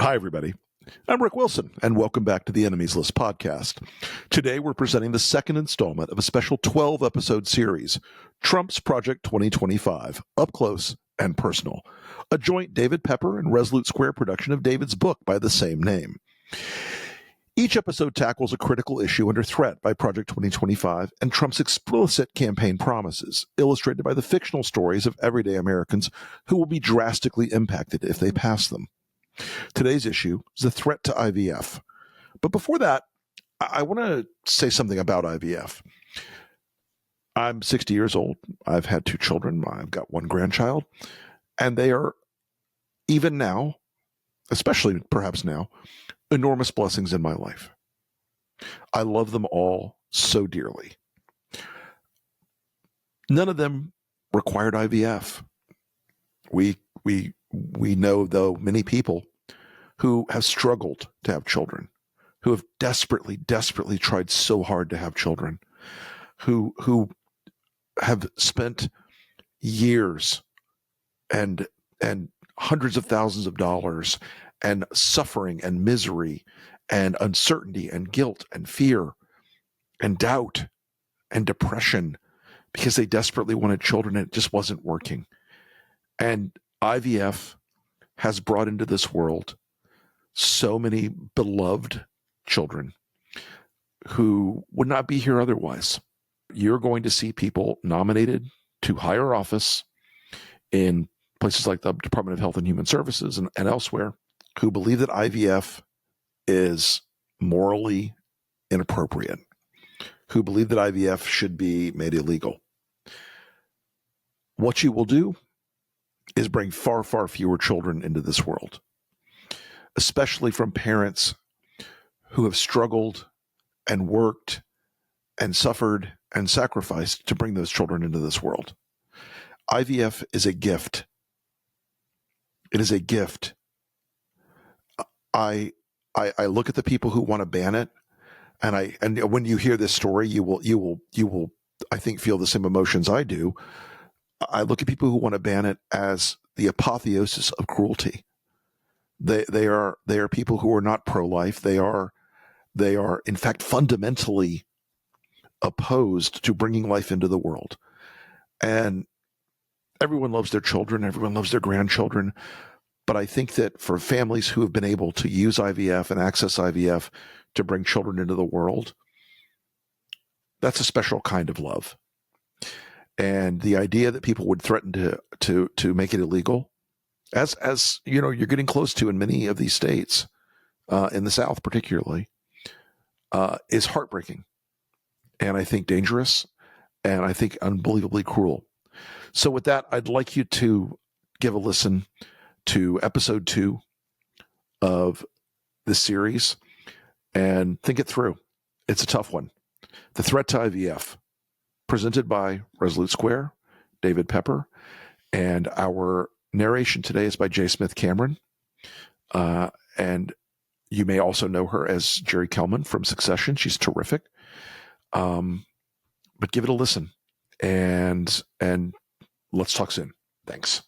Hi, everybody. I'm Rick Wilson, and welcome back to the Enemies List podcast. Today, we're presenting the second installment of a special 12-episode series, Trump's Project 2025, Up Close and Personal, a joint David Pepper and Resolute Square production of David's book by the same name. Each episode tackles a critical issue under threat by Project 2025 and Trump's explicit campaign promises, illustrated by the fictional stories of everyday Americans who will be drastically impacted if they pass them. Today's issue is the threat to IVF. But before that, I want to say something about IVF. I'm 60 years old. I've had 2 children. I've got 1 grandchild. And they are, even now, especially perhaps now, enormous blessings in my life. I love them all so dearly. None of them required IVF. We know, though, many people who have struggled to have children, who have desperately tried so hard to have children, who have spent years and hundreds of thousands of dollars and suffering and misery and uncertainty and guilt and fear and doubt and depression because they desperately wanted children and it just wasn't working. And IVF has brought into this world so many beloved children who would not be here otherwise. You're going to see people nominated to higher office in places like the Department of Health and Human Services and elsewhere who believe that IVF is morally inappropriate, who believe that IVF should be made illegal. What you will do is bring far fewer children into this world, especially from parents who have struggled and worked and suffered and sacrificed to bring those children into this world. IVF is a gift. It is a gift. I look at the people who want to ban it, and when you hear this story, you will I think feel the same emotions I do. I look at people who want to ban it as the apotheosis of cruelty. They are people who are not pro-life. They are in fact fundamentally opposed to bringing life into the world. And everyone loves their children. Everyone loves their grandchildren. But I think that for families who have been able to use IVF and access IVF to bring children into the world, that's a special kind of love. And the idea that people would threaten to make it illegal, as you know, you're getting close to in many of these states, in the South particularly, is heartbreaking, and I think dangerous, and I think unbelievably cruel. So with that, I'd like you to give a listen to episode 2 of this series and think it through. It's a tough one. The threat to IVF, presented by Resolute Square, David Pepper, and our narration today is by J. Smith Cameron. And you may also know her as Jerry Kelman from Succession. She's terrific. But give it a listen, and let's talk soon. Thanks.